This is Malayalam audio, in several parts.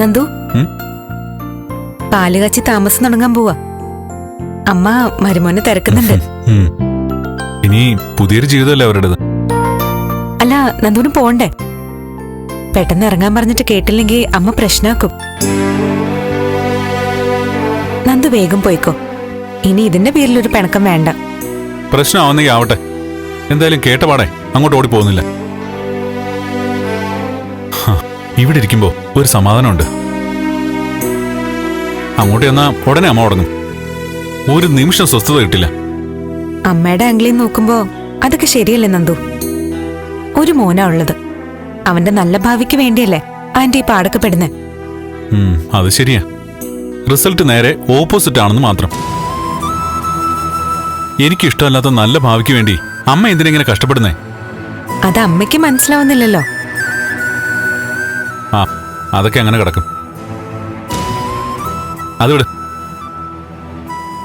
നന്ദു, പാല് കാച്ചി താമസം തുടങ്ങാൻ പോവാ. അമ്മ മരുമോനെ തിരക്കുന്നുണ്ട്. ഇനി പുതിയൊരു ജീവിതമല്ലേ അവരുടേത്. അല്ല, നന്ദുവിന് പോണ്ടേ? പെട്ടെന്ന് ഇറങ്ങാൻ പറഞ്ഞിട്ട് കേട്ടില്ലെങ്കിൽ അമ്മ പ്രശ്നാക്കും. നന്ദു വേഗം പോയിക്കോ. ഇനി ഇതിന്റെ പേരിൽ ഒരു പിണക്കം വേണ്ട. പ്രശ്നമാവുന്നെങ്കിൽ ആവട്ടെ. എന്തായാലും കേട്ടപാടെ അങ്ങോട്ട് ഓടി പോകുന്നില്ല. ഇവിടെ ഇരിക്കുമ്പോ ഒരു സമാധാനമുണ്ട്. അങ്ങോട്ട് ചെന്നാ ഉടനെ അമ്മ തുടങ്ങും. ഒരു നിമിഷം സ്വസ്ഥത കിട്ടില്ല. അമ്മയുടെ ആംഗിളിൽ നോക്കുമ്പോ അതൊക്കെ ശരിയല്ലേ നന്ദു? ഒരു മോനാ ഉള്ളത്. അവന്റെ നല്ല ഭാവിക്ക് വേണ്ടിയല്ലേ ആന്റി ഈ പാടൊക്കെ പെടുന്നേ. അത് ശരിയാ. റിസൾട്ട് നേരെ ഓപ്പോസിറ്റ് ആണെന്ന് മാത്രം. എനിക്കിഷ്ടമല്ലാത്ത നല്ല ഭാവിക്ക് വേണ്ടി അമ്മ എന്തിനെങ്ങനെ കഷ്ടപ്പെടുന്നേ? അത് അമ്മയ്ക്ക് മനസ്സിലാവുന്നില്ലല്ലോ. ആ, അതൊക്കെ അങ്ങനെ കിടക്കും. അതുവിടെ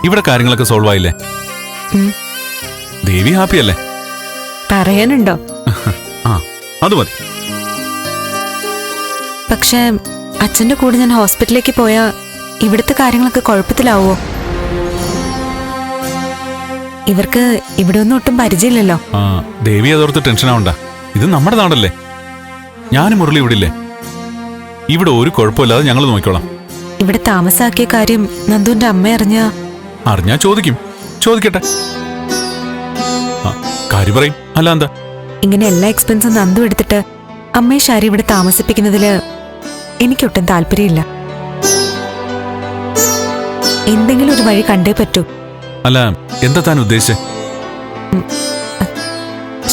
ഇവിടെ കാര്യങ്ങളൊക്കെ സോൾവ് ആയില്ലേ? ദേവി ഹാപ്പിയല്ലേ? പറയാനുണ്ടോ? ആ, അത് മതി. പക്ഷെ അച്ഛന്റെ കൂടെ ഞാൻ ഹോസ്പിറ്റലിലേക്ക് പോയാ ഇവിടുത്തെ കാര്യങ്ങളൊക്കെ കുഴപ്പത്തിലാവോ? ഇവർക്ക് ഇവിടെ ഒന്നും ഒട്ടും പരിചയമില്ലല്ലോ. ആ, ദേവി അതോർത്ത് ടെൻഷൻ ആവണ്ട. ഇത് നമ്മുടെ നാടല്ലേ. ഞാനും മുരളി ഇവിടെ ഇല്ലേ? ഇവിടെ ഒരു കുഴപ്പമില്ലാതെ ഞങ്ങൾ നോക്കിക്കോളാം. ഇവിടെ താമസാക്കിയ കാര്യം നന്ദുവിന്റെ അമ്മ അറിഞ്ഞാ ചോദിക്കും. ചോദിക്കട്ടെ, കാര്യം പറയും. അല്ല എന്താ? ഇങ്ങനെ എല്ലാ എക്സ്പെൻസും നന്ദു എടുത്തിട്ട് അമ്മയെ ശാരി ഇവിടെ താമസിപ്പിക്കുന്നതില് എനിക്കൊട്ടും താല്പര്യമില്ല. എന്തെങ്കിലും ഒരു വഴി കണ്ടേ പറ്റൂ. അല്ല, എന്താ താൻ ഉദ്ദേശിച്ചേ?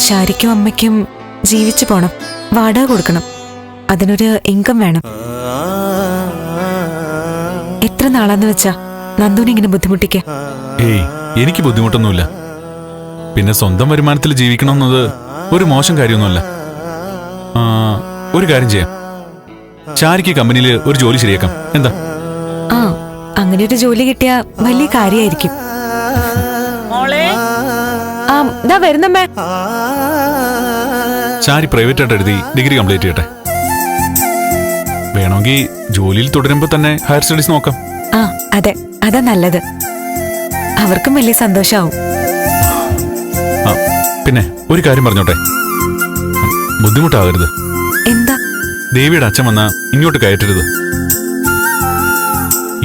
ശാരിക്കും അമ്മയ്ക്കും ജീവിച്ചു പോണം. വാടക കൊടുക്കണം. അതിനൊരു ഇൻകം വേണം. എത്ര നാളാന്ന് വെച്ചാ നന്ദുവിനെ ഇങ്ങനെ ബുദ്ധിമുട്ടിക്ക? ഏയ്, എനിക്ക് ബുദ്ധിമുട്ടൊന്നുമില്ല. പിന്നെ സ്വന്തം വരുമാനത്തിൽ ജീവിക്കണമെന്നത് ഒരു മോശം കാര്യമൊന്നുമല്ല. ഒരു കാര്യം ചെയ്യാം. ശാരിക്ക് കമ്പനിയിൽ ഒരു ജോലി ശരിയാക്കാം. എന്താ? ആ, അങ്ങനെ ഒരു ജോലി കിട്ടിയാ വലിയ കാര്യമായിരിക്കും. വരുന്നമ്മേ. ശാരി പ്രൈവറ്റ് ആയിട്ട് എഴുതി ഡിഗ്രി കംപ്ലീറ്റ് ചെയ്യട്ടെ. വേണമെങ്കിൽ ജോലിയിൽ തുടരുമ്പോ തന്നെ ഹയർ സ്റ്റഡീസ് നോക്കാം. ആ, അതെ, അതാ നല്ലത്. അവർക്കും വലിയ സന്തോഷാവും. പിന്നെ ഒരു കാര്യം പറഞ്ഞോട്ടെ, ബുദ്ധിമുട്ടാകരുത്. എന്താ? ദേവിയുടെ അച്ഛൻ വന്നാ ഇങ്ങോട്ട് കയറ്റരുത്.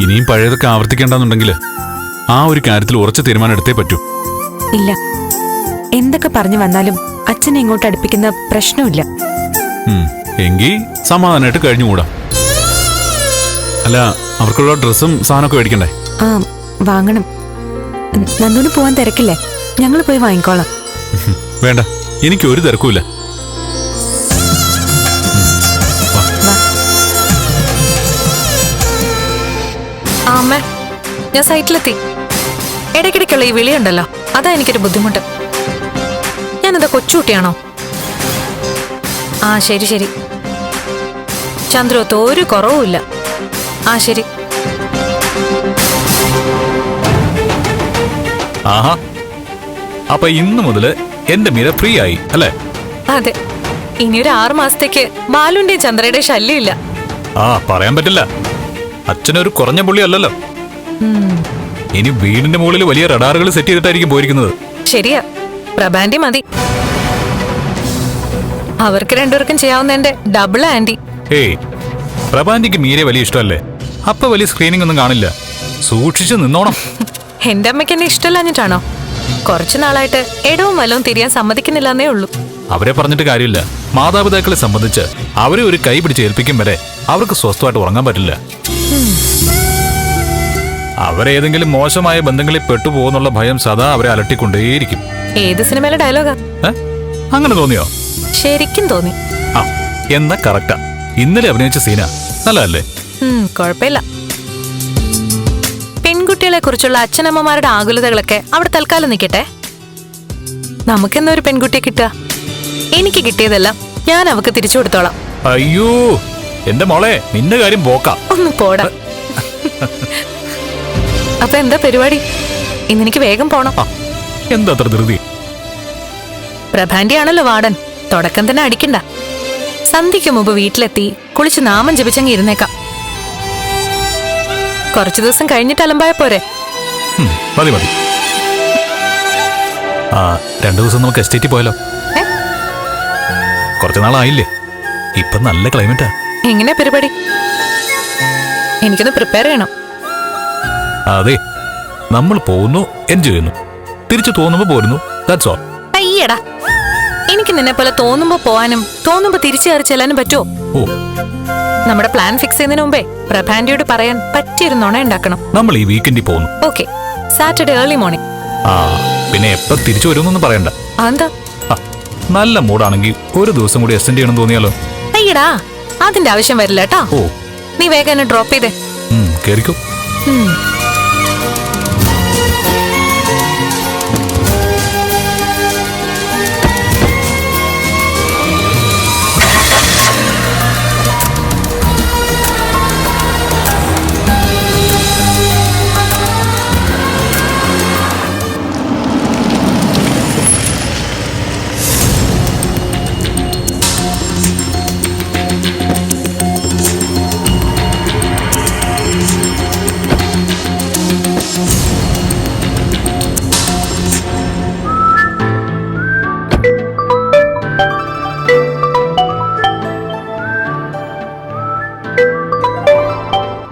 ഇനിയും പഴയതൊക്കെ ആവർത്തിക്കേണ്ടെന്നുണ്ടെങ്കിൽ ആ ഒരു കാര്യത്തിൽ ഉറച്ച തീരുമാനം എടുത്തേ പറ്റൂ. ഇല്ല, എന്തൊക്കെ പറഞ്ഞു വന്നാലും അച്ഛനെ ഇങ്ങോട്ട് അടുപ്പിക്കുന്ന പ്രശ്നമില്ല. എങ്കിൽ സമാധാനമായിട്ട് കഴിഞ്ഞുകൂടാം. അല്ല, അവർക്കുള്ള ഡ്രസ്സും സാധനമൊക്കെ മേടിക്കണ്ടേ? ആ, വാങ്ങണം. നന്ദുവിന് പോവാൻ തിരക്കില്ലേ? ഞങ്ങൾ പോയി വാങ്ങിക്കോളാം. വേണ്ട, എനിക്ക് ഒരു തിരക്കുമില്ല. അമ്മ, ഞാൻ സൈറ്റിലെത്തി. ഇടയ്ക്കിടയ്ക്കുള്ള ഈ വിളിയുണ്ടല്ലോ, അതാ എനിക്കൊരു ബുദ്ധിമുട്ട്. ഞാനെന്താ കൊച്ചുകുട്ടിയാണോ? ആ, ശരി ശരി. ചന്ദ്രോത്ത് ഒരു കുറവുമില്ല. ആ, ശരി. ആഹാ, അപ്പൊ ഇന്നു മുതല് എന്റെ മീര ഫ്രീ ആയി അല്ലേ? അതെ, ഇനിയൊരു 6 മാസത്തേക്ക് ബാലുന്റെയും ചന്ദ്രയുടെയും ശല്യമില്ല. ആ, പറയാൻ പറ്റില്ല. അച്ഛനൊരു കുറഞ്ഞ പുള്ളി അല്ലല്ലോ. ഇനി വീടിന്റെ മുകളിൽ വലിയ റഡാറുകൾ സെറ്റ് ചെയ്തിട്ടായിരിക്കും പോയിരിക്കുന്നത്. ശരിയാ, പ്രഭാന്റി മതി. അവർക്ക് രണ്ടുപേർക്കും ചെയ്യാവുന്നതിന്റെ ഡബിൾ ആന്റി. ഏയ്, പ്രഭാന്റിക്ക് മീരെ വലിയ ഇഷ്ടമല്ലേ? അപ്പൊ വലിയ സ്ക്രീനിങ് ഒന്നും കാണില്ല. സൂക്ഷിച്ചു നിന്നോണം. എന്റെ അമ്മയ്ക്ക് എന്നെ ഇഷ്ടമല്ലാഞ്ഞിട്ടാണോ? കുറച്ചു നാളായിട്ട് ഇടവും വലവും തിരിയാൻ സമ്മതിക്കുന്നില്ലെന്നേ ഉള്ളൂ. അവരെ പറഞ്ഞിട്ട് കാര്യമില്ല. മാതാപിതാക്കളെ സംബന്ധിച്ച് അവരെ ഒരു കൈ പിടിച്ച് ഏൽപ്പിക്കും വരെ അവർക്ക് സ്വസ്ഥമായിട്ട് ഉറങ്ങാൻ പറ്റില്ല. അവരേതെങ്കിലും മോശമായ ബന്ധങ്ങളിൽ പെട്ടുപോകുന്നുള്ള ഭയം സദാ അവരെ അലട്ടിക്കൊണ്ടേയിരിക്കും. ഏത് സിനിമയിലെ ഡയലോഗാ? അങ്ങനെ തോന്നിയോ? ശരിക്കും തോന്നി. ആ, എന്നാ കറക്റ്റാ. ഇന്നലെ അഭിനയിച്ച സീന നല്ലതല്ലേ? കുഴപ്പമില്ല. പെൺകുട്ടികളെ കുറിച്ചുള്ള അച്ഛനമ്മമാരുടെ ആകുലതകളൊക്കെ അവിടെ തൽക്കാലം നിൽക്കട്ടെ. നമുക്കെന്നാ ഒരു പെൺകുട്ടിയെ കിട്ടുക? എനിക്ക് കിട്ടിയതെല്ലാം ഞാൻ അവക്ക് തിരിച്ചു കൊടുത്തോളാം. അയ്യോ, എന്റെ മോളെ, നിന്റെ കാര്യം പോക്കാ. ഒന്ന് പോടാ. അപ്പൊ എന്താ പരിപാടി? ഇന്നെനിക്ക് വേഗം പോണം. എന്താ അത്ര ധൃതി? പ്രഭാന്റി ആണല്ലോ വാർഡൻ. തുടക്കം തന്നെ അടിക്കണ്ട. സന്ധ്യയ്ക്ക് മുമ്പ് വീട്ടിലെത്തി കുളിച്ച് നാമം ജപിച്ചങ്ങ് ഇരുന്നേക്കാം. കുറച്ചു ദിവസം കഴിഞ്ഞിട്ട് അലമ്പായ പോരെ? മതി മതി. ആ 2 ദിവസം നമുക്ക് എസ്റ്റേറ്റിൽ പോയാലോ? ഏ? കുറച്ചു നാളായില്ലേ, ഇപ്പൊ നല്ല ക്ലൈമറ്റാ. എങ്ങനെയാ പരിപാടി? എനിക്കൊന്ന് പ്രിപ്പയർ ചെയ്യണം. അതെ, നമ്മൾ പോകുന്നു, എൻജോയ് ചെയ്യുന്നു, തിരിച്ചു തോന്നുമ്പോ പോരുന്നു. That's all. അയ്യടാ, എനിക്ക് നിന്നെ പോലെ തോന്നുമ്പോ പോവാനും തോന്നുമ്പോ തിരിച്ചു കയറി ചെല്ലാനും പറ്റുമോ? ഓ, നമ്മുടെ പ്ലാൻ ഫിക്സ് ചെയ്യുന്നതിന് മുമ്പേ പ്രഭാന്റിയോട് പറയാൻ പറ്റിയൊരു നുണ ഉണ്ടാക്കണം. നമ്മൾ ഈ വീക്കെൻഡിൽ പോകുന്നു. Okay, Saturday early morning. ആ പിന്നെ എപ്പോ തിരിച്ചു വരുമെന്നൊന്നും പറയണ്ട. എന്താ? ആ, നല്ല മൂഡാണെങ്കിൽ ഒരു ദിവസം കൂടി എക്സ്റ്റെൻഡ് ചെയ്യണം തോന്നിയാലോ? അയ്യടാ, അതിന്റെ ആവശ്യം വരില്ല കേട്ടോ. ഓ, നീ വേഗം എന്നെ ഡ്രോപ്പ് ചെയ്തേ. കേറിക്കോ.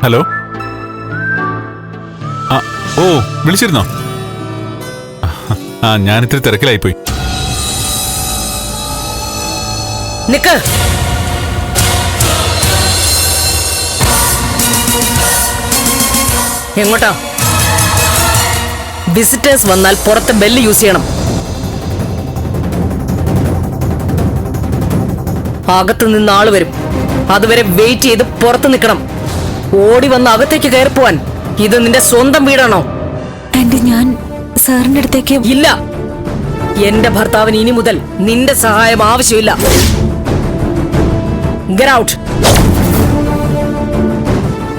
ഹലോ. ആ ഓ, വിളിച്ചിരുന്നോ? ആ ഞാനിത്തിരി തിരക്കിലായിപ്പോയി. നിക്ക്. എങ്ങോട്ടാ? വിസിറ്റേഴ്സ് വന്നാൽ പുറത്ത് ബെല്ല് യൂസ് ചെയ്യണം. അകത്ത് നിന്ന് ആള് വരും, അതുവരെ വെയിറ്റ് ചെയ്ത് പുറത്ത് നിൽക്കണം. ഓടി വന്ന് അകത്തേക്ക് കയറിപ്പോവാൻ ഇത് നിന്റെ സ്വന്തം വീടാണോ? ആന്റി, ഞാൻ സാറിന്റെ അടുത്തേക്ക്. ഇല്ല, എന്റെ ഭർത്താവിന് ഇനി മുതൽ നിന്റെ സഹായം ആവശ്യമില്ല. Get out.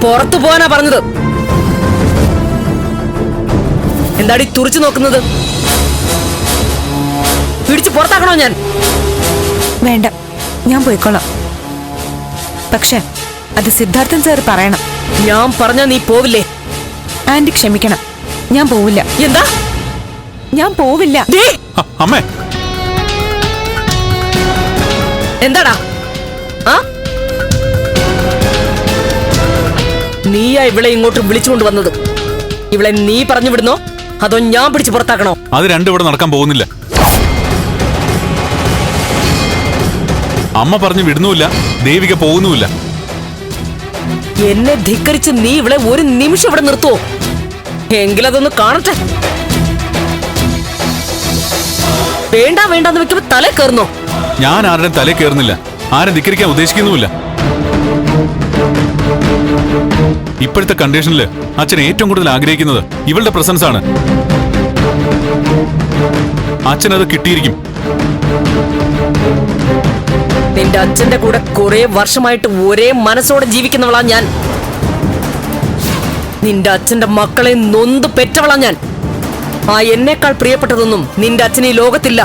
പുറത്തു പോവാനാ പറഞ്ഞത്. എന്താടി തുറിച്ചു നോക്കുന്നത്? പിടിച്ചു പുറത്താക്കണോ ഞാൻ? വേണ്ട, ഞാൻ പോയിക്കോളാം. പക്ഷെ അത് സിദ്ധാർത്ഥൻ സാർ പറയണം. ഞാൻ പറഞ്ഞാ നീ പോവില്ലേ? ആന്റി ക്ഷമിക്കണം, ഞാൻ പോവില്ല. എന്താ? ഞാൻ പോവില്ല. ദേ, അമ്മേ, എന്താടാ? ആ, നീയാ ഇവളെ ഇങ്ങോട്ട് വിളിച്ചുകൊണ്ട് വന്നത്. ഇവളെ നീ പറഞ്ഞു വിടുന്നോ അതോ ഞാൻ പിടിച്ച് പുറത്താക്കണോ? അത് രണ്ടും ഇവിടെ നടക്കാൻ പോകുന്നില്ല. അമ്മ പറഞ്ഞു വിടുന്നുമില്ല, ദേവിക പോകുന്നുമില്ല. എന്നെ ധിക്കരിച്ച് നീ ഇവളെ ഒരു നിമിഷം ഇവിടെ നിർത്തുവോ? എങ്കിലതൊന്ന് കാണട്ടെ. വേണ്ട വേണ്ടെന്ന് വെക്കുമ്പോ തല കയറുന്നോ? ഞാൻ ആരുടെയും തലേ കയറുന്നില്ല, ആരും ധിക്കരിക്കാൻ ഉദ്ദേശിക്കുന്നുമില്ല. ഇപ്പോഴത്തെ കണ്ടീഷനില് അച്ഛൻ ഏറ്റവും കൂടുതൽ ആഗ്രഹിക്കുന്നത് ഇവളുടെ പ്രസൻസ് ആണ്. അച്ഛൻ അത് കിട്ടിയിരിക്കും. നിന്റെ അച്ഛന്റെ കൂടെ കുറെ വർഷമായിട്ട് ഒരേ മനസ്സോടെ ജീവിക്കുന്നവളാ ഞാൻ. നിന്റെ അച്ഛന്റെ മക്കളെ നൊന്ത് പെറ്റവളാ ഞാൻ. ആ എന്നേക്കാൾ പ്രിയപ്പെട്ടതൊന്നും നിന്റെ അച്ഛന് ഈ ലോകത്തില്ല.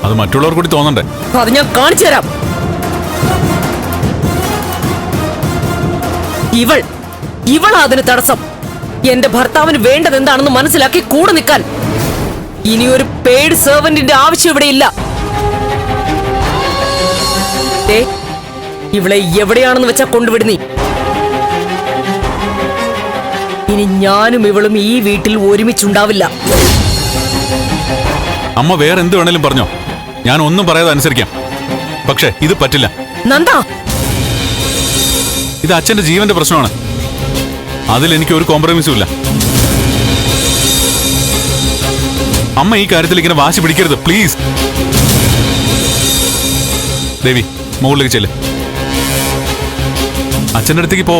അത് മറ്റുള്ളവർ കൂടി തോന്നണ്ടേ? അത് ഞാൻ കാണിച്ചു തരാം. ഇവളാ അതിന് തടസ്സം. എന്റെ ഭർത്താവിന് വേണ്ടത് എന്താണെന്ന് മനസ്സിലാക്കി കൂടെ നിൽക്കാൻ. ഇനിയൊരു പെയ്ഡ് സെർവന്റിന്റെ ആവശ്യം ഇവിടെ ഇല്ല. ഇവളെ എവിടെയാണെന്ന് വെച്ചാ കൊണ്ടുവിടുന്നീ. ഇനി ഞാനും ഇവളും ഈ വീട്ടിൽ ഒരുമിച്ചുണ്ടാവില്ല. അമ്മ വേറെ എന്ത് വേണേലും പറഞ്ഞോ, ഞാൻ ഒന്നും പറയാതെ അനുസരിക്കാം. പക്ഷെ ഇത് പറ്റില്ല. നന്ദ, ഇത് അച്ഛന്റെ ജീവന്റെ പ്രശ്നമാണ്. അതിൽ എനിക്ക് ഒരു കോംപ്രമൈസും ഇല്ല. അമ്മ ഈ കാര്യത്തിൽ ഇങ്ങനെ വാശി പിടിക്കരുത്, പ്ലീസ്. ദേവി, മുകളിലേക്ക് ചെല്ല്. അച്ഛൻ്റെ അടുത്തേക്ക് പോ.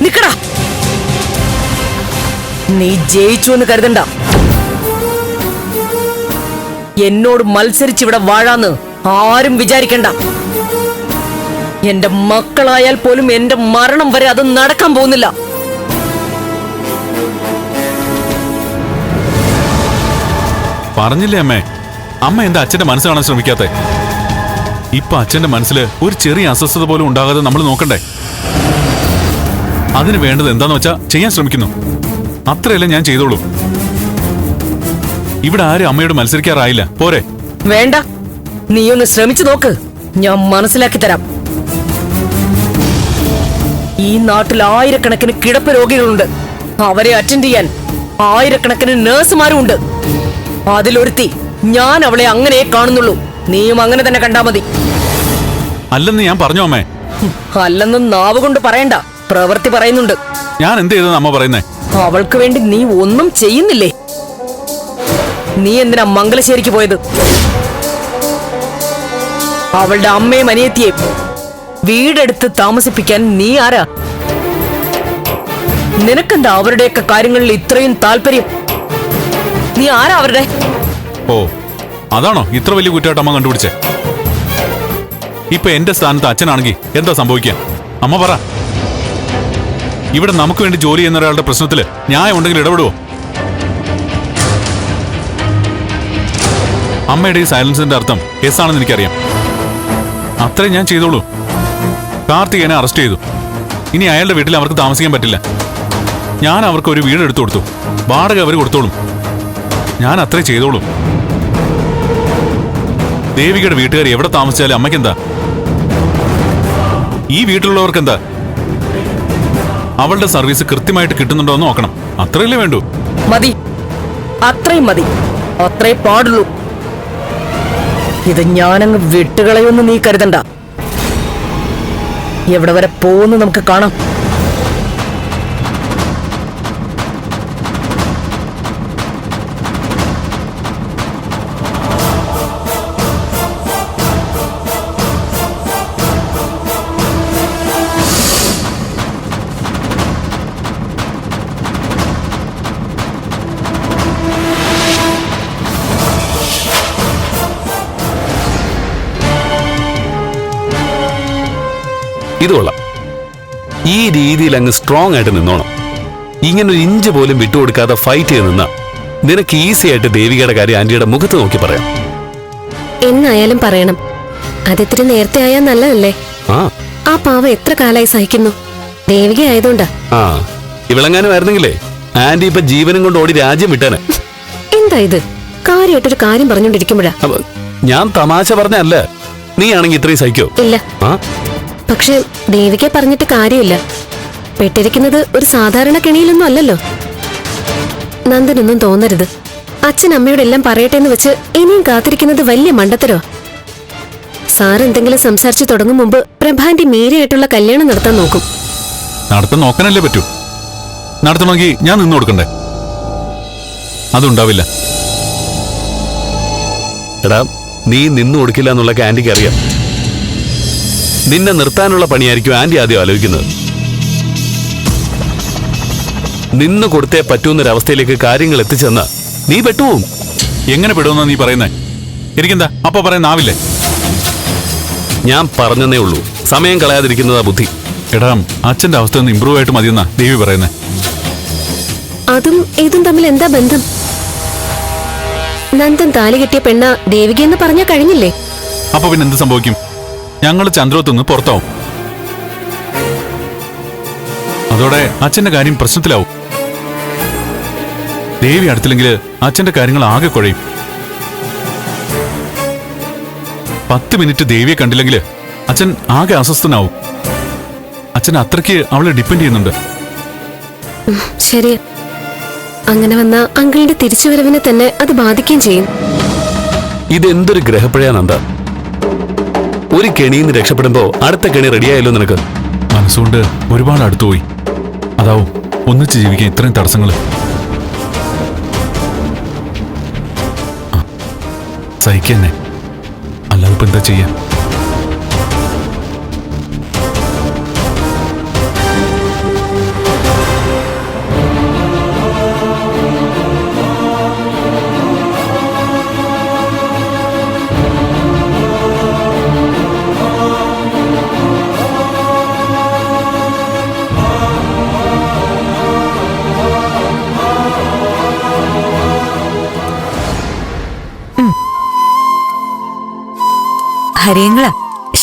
നിക്കടാ. നീ ജയിച്ചു എന്ന് കരുതണ്ട. എന്നോട് മത്സരിച്ചിവിടെ വാഴാന്ന് ആരും വിചാരിക്കണ്ട. എന്റെ മക്കളായാൽ പോലും എന്റെ മരണം വരെ അത് നടക്കാൻ പോകുന്നില്ല. പറഞ്ഞില്ലേ അമ്മേ, അമ്മ എന്താ അച്ഛന്റെ മനസ്സ് കാണാൻ ശ്രമിക്കാത്തെ? ഇപ്പൊ അച്ഛന്റെ മനസ്സിൽ ഒരു ചെറിയ അസ്വസ്ഥത പോലും ഉണ്ടാകാതെ നമ്മൾ നോക്കണ്ടേ? അതിന് വേണ്ടത് എന്താന്ന് വെച്ചാ ചെയ്യാൻ ശ്രമിക്കുന്നു. അത്രയല്ലേ ഞാൻ ചെയ്തോളൂ. ഇവിടെ ആരും അമ്മയോട് മത്സരിക്കാറായില്ല. പോരെ? വേണ്ട, നീ ഒന്ന് ശ്രമിച്ചു നോക്ക്, ഞാൻ മനസ്സിലാക്കി തരാം. ഈ നാട്ടിൽ ആയിരക്കണക്കിന് കിടപ്പ് രോഗികളുണ്ട്. അവരെ അറ്റൻഡ് ചെയ്യാൻ ആയിരക്കണക്കിന് നഴ്സുമാരും ഉണ്ട്. അതിലൊരുത്തി ഞാൻ അവളെ അങ്ങനെ കാണുന്നുള്ളൂ. നീയും അങ്ങനെ തന്നെ കണ്ടാ മതി. അല്ലെന്ന് ഞാൻ പറഞ്ഞു അമ്മേ. അല്ലെന്ന് നാവ് കൊണ്ട് പറയണ്ട, പ്രവൃത്തി പറയുന്നുണ്ട്. ഞാൻ എന്ത് ചെയ്തെന്ന് അമ്മ പറയുന്നേ? അവൾക്ക് വേണ്ടി നീ ഒന്നും ചെയ്യുന്നില്ലേ? നീ എന്തിനാ മംഗലശ്ശേരിക്ക് പോയത്? അവളുടെ അമ്മയും അനിയത്തിയെയും വീടെടുത്ത് താമസിപ്പിക്കാൻ നീ ആരാ? നിനക്കെന്താ അവരുടെയൊക്കെ കാര്യങ്ങളിൽ ഇത്രയും താല്പര്യം? നീ ആരാ അവരുടെ? ഓ, അതാണോ ഇത്ര വലിയ കുറ്റമായിട്ട് അമ്മ കണ്ടുപിടിച്ചേ? ഇപ്പൊ എന്റെ സ്ഥാനത്ത് അച്ഛനാണെങ്കിൽ എന്താ സംഭവിക്കുക? അമ്മ പറ. ഇവിടെ നമുക്ക് വേണ്ടി ജോലി ചെയ്യുന്ന ഒരാളുടെ പ്രശ്നത്തില് ന്യായം ഉണ്ടെങ്കിൽ ഇടപെടുവോ? അമ്മയുടെ ഈ സൈലൻസിന്റെ അർത്ഥം എസ് ആണെന്ന് എനിക്കറിയാം. അത്രയും ഞാൻ ചെയ്തോളൂ. കാർത്തികനെ അറസ്റ്റ് ചെയ്തു. ഇനി അയാളുടെ വീട്ടിൽ അവർക്ക് താമസിക്കാൻ പറ്റില്ല. ഞാൻ അവർക്ക് ഒരു വീട് എടുത്തു കൊടുത്തു. വാടക അവർ കൊടുത്തോളും. ഞാൻ അത്രേ ചെയ്തോളൂ. ദേവികയുടെ വീട്ടുകാർ എവിടെ താമസിച്ചാലും അമ്മയ്ക്കെന്താ? ഈ വീട്ടിലുള്ളവർക്ക് എന്താ? അവളുടെ സർവീസ് കൃത്യമായിട്ട് കിട്ടുന്നുണ്ടോ എന്ന് നോക്കണം. അത്രയല്ലേ വേണ്ടൂ? മതി, അത്രയും മതി. അത്രേ പാടുള്ളൂ. ഇത് ഞാനങ്ങ് വിട്ടുകളയൊന്ന് നീ കരുതണ്ട. എവിടെ വരെ പോകുന്നു നമുക്ക് കാണാം. ഇത് കൊള്ളാം. ഈ രീതിയിൽ അങ്ങ് സ്ട്രോങ് ആയിട്ട് നിന്നോണം. ഇങ്ങനൊരു ഇഞ്ച് പോലും വിട്ടുകൊടുക്കാതെ ഫൈറ്റ് ചെയ്ത് നിന്നാ നിനക്ക് ഈസി ആയിട്ട് ദേവികയുടെ കാര്യം ആന്റിയുടെ മുഖത്ത് നോക്കി പറയാം. എന്നായാലും പറയണം. അതിത്തിരി നേരത്തെ ആയാൽ നല്ലതല്ലേ? ആ പാവം എത്ര കാലായി സഹിക്കുന്നു. ദേവിക ആയതുകൊണ്ടാ. ആ, ഇവളെങ്ങാനും ആയിരുന്നെങ്കിലേ ആന്റി ഇപ്പൊ ജീവനും കൊണ്ട് ഓടി രാജ്യം വിട്ടേനെ. എന്താ ഇത്? കാര്യമായിട്ടൊരു കാര്യം പറഞ്ഞോണ്ടിരിക്കുമ്പോഴാ. ഞാൻ തമാശ പറഞ്ഞല്ല. നീ ആണെങ്കി ഇത്രയും സഹിക്കോ? ഇല്ല. പക്ഷെ ദേവിക പറഞ്ഞിട്ട് കാര്യമില്ല. പെട്ടിരിക്കുന്നത് ഒരു സാധാരണ കെണിയിലൊന്നും അല്ലല്ലോ. നന്ദനൊന്നും തോന്നരുത്. അച്ഛൻ അമ്മയോട് എല്ലാം പറയട്ടെ എന്ന് വെച്ച് ഇനിയും കാത്തിരിക്കുന്നത് വലിയ മണ്ടത്തരോ. സാർ എന്തെങ്കിലും സംസാരിച്ചു തുടങ്ങും മുമ്പ് പ്രഭാന്റെ മീരയായിട്ടുള്ള കല്യാണം നടത്താൻ നോക്കും. നടത്താൻ നോക്കാനല്ലേ പറ്റൂ. നടത്തണമെങ്കിൽ ഞാൻ നിന്ന് കൊടുക്കണ്ടേ? അതുണ്ടാവില്ല. എടാ, നീ നിന്നു കൊടുക്കില്ല എന്നുള്ള ആന്റിക്ക് അറിയാം. നിന്നെ നിർത്താനുള്ള പണിയായിരിക്കും ആന്റി ആദ്യം ആലോചിക്കുന്നത്. നിന്ന് കൊടുത്തേ പറ്റൂന്നൊരവസ്ഥയിലേക്ക് കാര്യങ്ങൾ എത്തിച്ചെന്ന നീ പെട്ടുപോകും. എങ്ങനെ പെടുമെന്നാ നീ പറയുന്നേ? എനിക്കെന്താ അപ്പൊ പറയുന്നാവില്ലേ? ഞാൻ പറഞ്ഞതേ ഉള്ളൂ. സമയം കളയാതിരിക്കുന്നതാ ബുദ്ധി. എടാ, അച്ഛന്റെ അവസ്ഥ ഒന്ന് ഇമ്പ്രൂവ് ആയിട്ട് മതിയെന്നാ ദേവി പറയുന്നേ. അതും ഇതും തമ്മിൽ എന്താ ബന്ധം? നന്ദൻ താലി കെട്ടിയ പെണ്ണ ദേവികയെന്ന് പറഞ്ഞാൽ കഴിഞ്ഞില്ലേ? അപ്പൊ പിന്നെ എന്ത് സംഭവിക്കും? ഞങ്ങൾ ചന്ദ്രോത്തുനിന്ന് പുറത്താവും. അതോടെ അച്ഛന്റെ കാര്യം പ്രശ്നത്തിലാവും. ദേവി അടുത്തില്ലെങ്കിൽ അച്ഛന്റെ കാര്യങ്ങൾ ആകെ കുഴയും. 10 മിനിറ്റ് ദേവിയെ കണ്ടില്ലെങ്കിൽ അച്ഛൻ ആകെ അസ്വസ്ഥനാവും. അച്ഛൻ അത്രയ്ക്ക് അവളെ ഡിപ്പെൻഡ് ചെയ്യുന്നുണ്ട്. ശരി. അങ്ങനെ വന്ന അങ്കിളിന്റെ തിരിച്ചുവരവിനെ തന്നെ അത് ബാധിക്കുകയും ചെയ്യും. ഇതെന്തൊരു ഗ്രഹപ്പിഴയാ നന്ദ. ഒരു കെണിന്ന് രക്ഷപ്പെടുമ്പോ അടുത്ത കെണി റെഡിയായല്ലോ നിനക്ക്. മനസ്സുകൊണ്ട് ഒരുപാട് അടുത്തുപോയി. അതാവും ഒന്നിച്ച് ജീവിക്കാൻ ഇത്രയും തടസ്സങ്ങൾ. സഹിക്കന്നെ, അല്ലാതെ ഇപ്പൊ എന്താ ചെയ്യാൻ? ഹരിയങ്ങളാ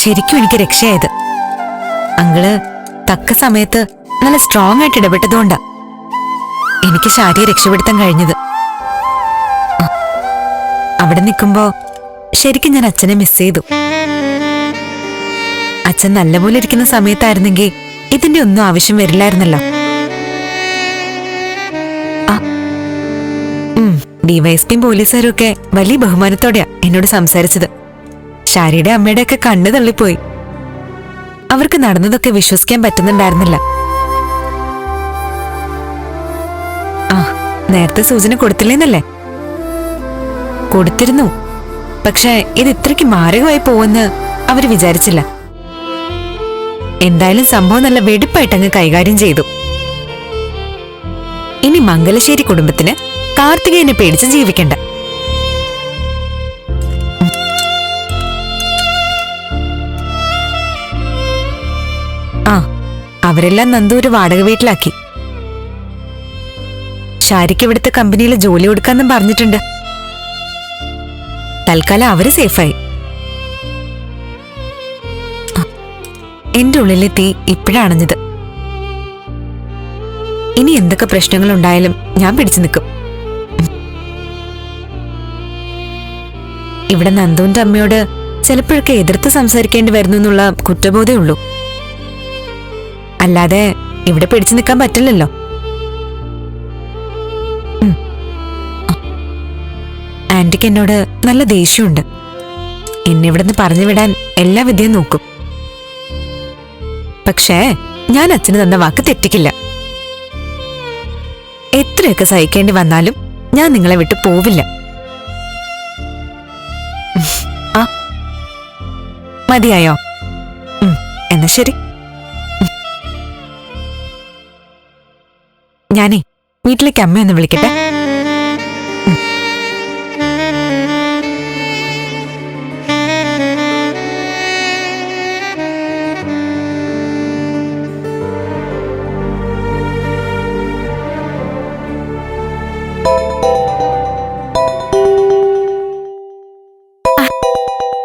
ശരിക്കും എനിക്ക് രക്ഷയായത്. അങ്കിള് തക്ക സമയത്ത് നല്ല സ്ട്രോങ് ആയിട്ട് ഇടപെട്ടതുകൊണ്ടാ എനിക്ക് ശാരിയെ രക്ഷപ്പെടുത്താൻ കഴിഞ്ഞത്. അവിടെ നിൽക്കുമ്പോ ശരിക്കും ഞാൻ അച്ഛനെ മിസ് ചെയ്തു. അച്ഛൻ നല്ലപോലെ ഇരിക്കുന്ന സമയത്തായിരുന്നെങ്കിൽ ഇതിന്റെ ഒന്നും ആവശ്യം വരില്ലായിരുന്നല്ലോ. ഡിവൈഎസ്പിയും പോലീസുകാരും ഒക്കെ വലിയ ബഹുമാനത്തോടെയാ എന്നോട് സംസാരിച്ചത്. ശാരിയുടെ അമ്മയുടെ ഒക്കെ കണ്ണു തള്ളിപ്പോയി. അവർക്ക് നടന്നതൊക്കെ വിശ്വസിക്കാൻ പറ്റുന്നുണ്ടായിരുന്നില്ല. നേരത്തെ സൂചന കൊടുത്തില്ലേന്നല്ലേ? കൊടുത്തിരുന്നു. പക്ഷെ ഇത് ഇത്രയ്ക്ക് മാരകമായി പോവെന്ന് അവര് വിചാരിച്ചില്ല. എന്തായാലും സംഭവം നല്ല വെടിപ്പായിട്ടങ്ങ് കൈകാര്യം ചെയ്തു. ഇനി മംഗലശ്ശേരി കുടുംബത്തിന് കാർത്തികേയനെ പേടിച്ച് ജീവിക്കണ്ട. അവരെല്ലാം നന്ദു ഒരു വാടക വീട്ടിലാക്കി. ശാരിക്ക് ഇവിടുത്തെ കമ്പനിയിൽ ജോലി കൊടുക്കാന്നും പറഞ്ഞിട്ടുണ്ട്. തൽക്കാലം അവര് സേഫായി. എന്റെ ഉള്ളിലെ തീ ഇപ്പോഴാണഞ്ഞത്. ഇനി എന്തൊക്കെ പ്രശ്നങ്ങൾ ഉണ്ടായാലും ഞാൻ പിടിച്ചു നിൽക്കും. ഇവിടെ നന്ദുവിന്റെ അമ്മയോട് ചിലപ്പോഴൊക്കെ എതിർത്ത് സംസാരിക്കേണ്ടി വരുന്നു എന്നുള്ള കുറ്റബോധേ ഉള്ളൂ. അല്ലാതെ ഇവിടെ പിടിച്ചു നിൽക്കാൻ പറ്റില്ലല്ലോ. ആന്റിക്ക് എന്നോട് നല്ല ദേഷ്യമുണ്ട്. എന്നെ ഇവിടുന്ന് പറഞ്ഞു വിടാൻ എല്ലാ വിധയും നോക്കും. പക്ഷേ ഞാൻ അച്ഛന് തന്ന വാക്ക് തെറ്റിക്കില്ല. എത്രയൊക്കെ സഹിക്കേണ്ടി വന്നാലും ഞാൻ നിങ്ങളെ വിട്ടു പോവില്ല. മതിയായോ? എന്നാ ശരി. ഞാനേ വീട്ടിലേക്ക് അമ്മയൊന്ന് വിളിക്കട്ടെ.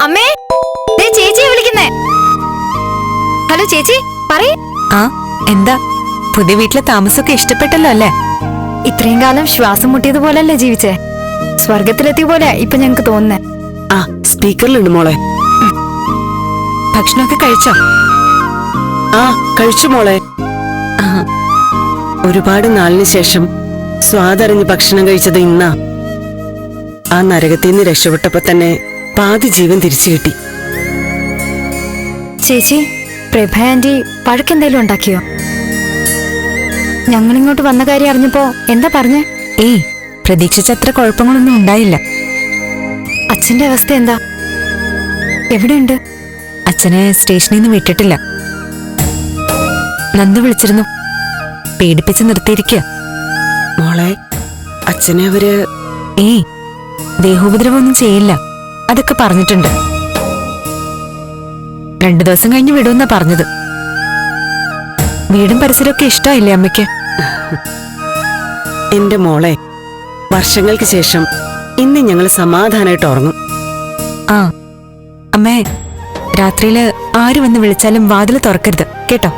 അമ്മേ, ചേച്ചിയെ വിളിക്കുന്നേ. ഹലോ ചേച്ചി, പറയ്. എന്താ പുതിയ വീട്ടിലെ താമസമൊക്കെ ഇഷ്ടപ്പെട്ടല്ലോ അല്ലേ? ഇത്രയും കാലം ശ്വാസം മുട്ടിയതുപോലല്ലേ ജീവിച്ചേ? സ്വർഗത്തിലെത്തിയ പോലെ ഇപ്പൊ ഞങ്ങക്ക് തോന്നുന്നേ. സ്പീക്കറിലുണ്ട് മോളെ. ഭക്ഷണമൊക്കെ കഴിച്ചോ? കഴിച്ചു മോളെ. ഒരുപാട് നാളിന് ശേഷം സ്വാദറിഞ്ഞ് ഭക്ഷണം കഴിച്ചത് ഇന്നാ. ആ നരകത്തിൽ നിന്ന് രക്ഷപ്പെട്ടപ്പോ തന്നെ പാതി ജീവൻ തിരിച്ചു കിട്ടി. ചേച്ചി, പ്രഭ ആന്റി പഴക്കെന്തേലും ഉണ്ടാക്കിയോ? ഞങ്ങളിങ്ങോട്ട് വന്ന കാര്യം അറിഞ്ഞപ്പോ എന്താ പറഞ്ഞേ? പ്രതീക്ഷിച്ചത്ര കുഴപ്പങ്ങളൊന്നും ഉണ്ടായില്ല. അച്ഛന്റെ അവസ്ഥ എന്താ? എവിടെയുണ്ട്? അച്ഛനെ സ്റ്റേഷനിൽ നിന്ന് വിട്ടിട്ടില്ല. നന്ദു വിളിച്ചിരുന്നു. പേടിപ്പിച്ച് നിർത്തിയിരിക്കുക. മോളെ, അച്ഛനെ അവര് ദേഹോപദ്രവമൊന്നും ചെയ്യില്ല. അതൊക്കെ പറഞ്ഞിട്ടുണ്ട്. 2 ദിവസം കഴിഞ്ഞ് വിടുമെന്നാ പറഞ്ഞത്. വീടും പരിസരമൊക്കെ ഇഷ്ടമായില്ലേ അമ്മയ്ക്ക്? എന്റെ മോളെ, വർഷങ്ങൾക്ക് ശേഷം ഇന്ന് ഞങ്ങൾ സമാധാനമായിട്ട് ഉറങ്ങും. അമ്മേ, രാത്രിയില് ആര് വന്ന് വിളിച്ചാലും വാതില് തുറക്കരുത് കേട്ടോ?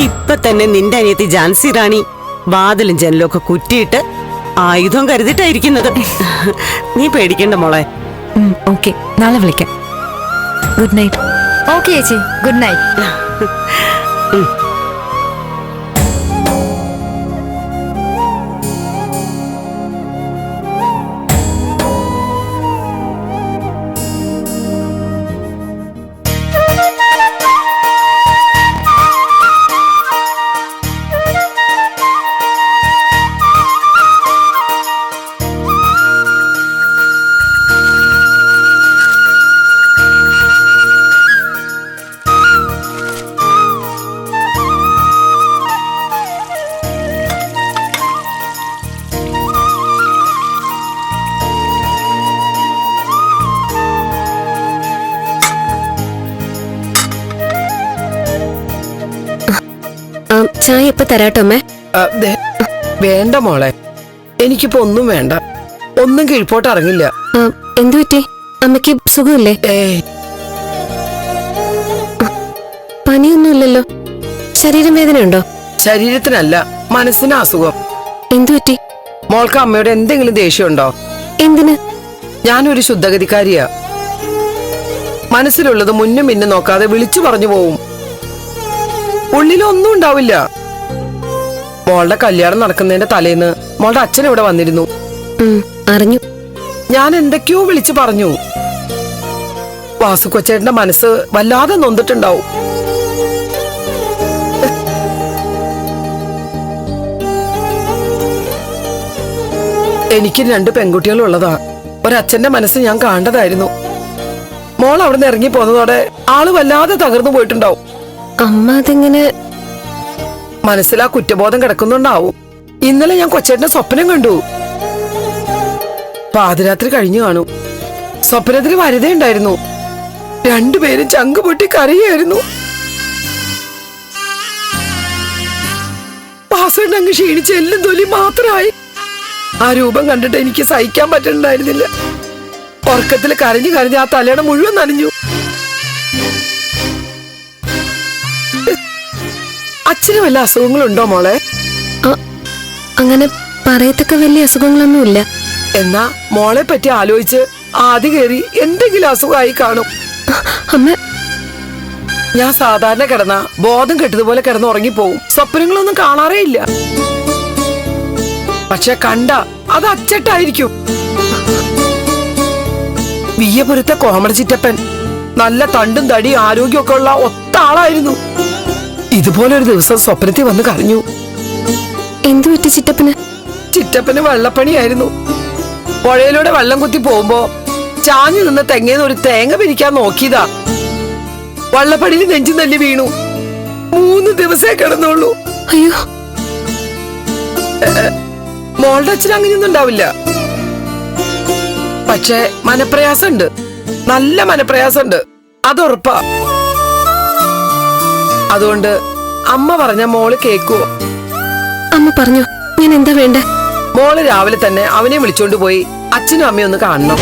ഇപ്പൊ തന്നെ നിന്റെ അനിയത്തി ജാൻസി റാണി വാതിലും ജനലും ഒക്കെ കുറ്റിയിട്ട് ആയുധം കരുതിട്ടായിരിക്കുന്നത്. നീ പേടിക്കണ്ട മോളെ. ഓക്കെ, നാളെ വിളിക്കാം. Good night. ഓക്കെ ചേച്ചി, ഗുഡ് നൈറ്റ്. ചായ എപ്പോ തരാട്ടമ്മേ? വേണ്ട മോളെ, എനിക്കിപ്പോ ഒന്നും വേണ്ട. ഒന്നും കീഴ്പോട്ട് ഇറങ്ങില്ല. എന്തു പറ്റി? അമ്മയ്ക്ക് സുഖമില്ലേ? ഏയ് പനിയൊന്നുമില്ലല്ലോ. ശരീരം വേദനയുണ്ടോ? ശരീരത്തിനല്ല, മനസ്സിന് അസുഖം. എന്തു പറ്റി? മോൾക്ക് അമ്മയോട് എന്തെങ്കിലും ദേഷ്യമുണ്ടോ? എന്തിന്? ഞാനൊരു ശുദ്ധഗതിക്കാരിയാ. മനസ്സിലുള്ളത് മുന്നും പിന്നും നോക്കാതെ വിളിച്ചു പറഞ്ഞു പോവും. ഉള്ളിലൊന്നും ഉണ്ടാവില്ല. മോളുടെ കല്യാണം നടക്കുന്നതിന്റെ തലേന്ന് മോളുടെ അച്ഛൻ ഇവിടെ വന്നിരുന്നു. അറിഞ്ഞു. ഞാൻ എന്തൊക്കെയോ വിളിച്ചു പറഞ്ഞു. വാസുകൊച്ചേട്ടന്റെ മനസ്സ് വല്ലാതെ നൊന്നിട്ടുണ്ടാവും. എനിക്ക് 2 പെൺകുട്ടികളുള്ളതാ. ഒരച്ഛന്റെ മനസ്സ് ഞാൻ കാണേണ്ടതായിരുന്നു. മോൾ അവിടെ നിന്ന് ഇറങ്ങി പോന്നതോടെ ആള് വല്ലാതെ തകർന്നു പോയിട്ടുണ്ടാവും. അമ്മ അതെങ്ങനെ? മനസ്സിലാ കുറ്റബോധം കിടക്കുന്നുണ്ടാവും. ഇന്നലെ ഞാൻ കൊച്ചേട്ടന്റെ സ്വപ്നം കണ്ടു. പാതിരാത്രി കഴിഞ്ഞു കാണും. സ്വപ്നത്തിൽ വനിതയുണ്ടായിരുന്നു. 2 പേരും ചങ്ക് പൊട്ടി കരയായിരുന്നു. വാസുവേട്ടൻ അങ്ങ് ക്ഷീണിച്ച് എല്ലും തൊലി മാത്രമായി. ആ രൂപം കണ്ടിട്ട് എനിക്ക് സഹിക്കാൻ പറ്റുന്നുണ്ടായിരുന്നില്ല. ഉറക്കത്തിൽ കരഞ്ഞു കരഞ്ഞ് ആ തലയുടെ മുഴുവൻ നനഞ്ഞു. അച്ഛന് വല്ല അസുഖങ്ങളുണ്ടോ മോളെ? അങ്ങനെ പറയത്തക്ക വലിയ അസുഖങ്ങളൊന്നുമില്ല. എന്നാ മോളെ പറ്റി ആലോചിച്ച് ആദ്യ കയറി എന്തെങ്കിലും അസുഖമായി കാണും. അമ്മ, ഞാൻ സാധാരണ കിടന്ന ബോധം കെട്ടതുപോലെ കിടന്ന് ഉറങ്ങിപ്പോവും. സ്വപ്നങ്ങളൊന്നും കാണാറേ ഇല്ല. പക്ഷെ കണ്ട അത് അച്ചട്ടായിരിക്കും. വിയ്യപുരത്തെ കോമഡി ചിറ്റപ്പൻ നല്ല തണ്ടും തടി ആരോഗ്യമൊക്കെ ഉള്ള ഒത്ത ആളായിരുന്നു. ഇതുപോലൊരു ദിവസം സ്വപ്നത്തിൽ വന്ന് കരഞ്ഞു. എന്തു പറ്റി ചിറ്റപ്പന്? ചിറ്റപ്പന് വെള്ളപ്പണിയായിരുന്നു. പുഴയിലൂടെ വെള്ളം കുത്തി പോകുമ്പോ ചാഞ്ഞു നിന്ന് തെങ്ങേന്ന് ഒരു തേങ്ങ പിരിക്കാൻ നോക്കിയതാ. വള്ളപ്പടിയിൽ നെഞ്ചു തല്ലി വീണു. 3 ദിവസേ കിടന്നുള്ളൂ. അയ്യോ, മോളുടെ അച്ഛൻ അങ്ങനെയൊന്നും ഉണ്ടാവില്ല. പക്ഷെ മനപ്രയാസമുണ്ട്, നല്ല മനപ്രയാസമുണ്ട്, അതുറപ്പാ. അതുകൊണ്ട് അമ്മ പറഞ്ഞ മോള് കേക്കുവോ? അമ്മ പറഞ്ഞു. ഞാൻ എന്താ വേണ്ടേ? മോള് രാവിലെ തന്നെ അവനെ വിളിച്ചോണ്ട് പോയി അച്ഛനും അമ്മയും ഒന്ന് കാണണം.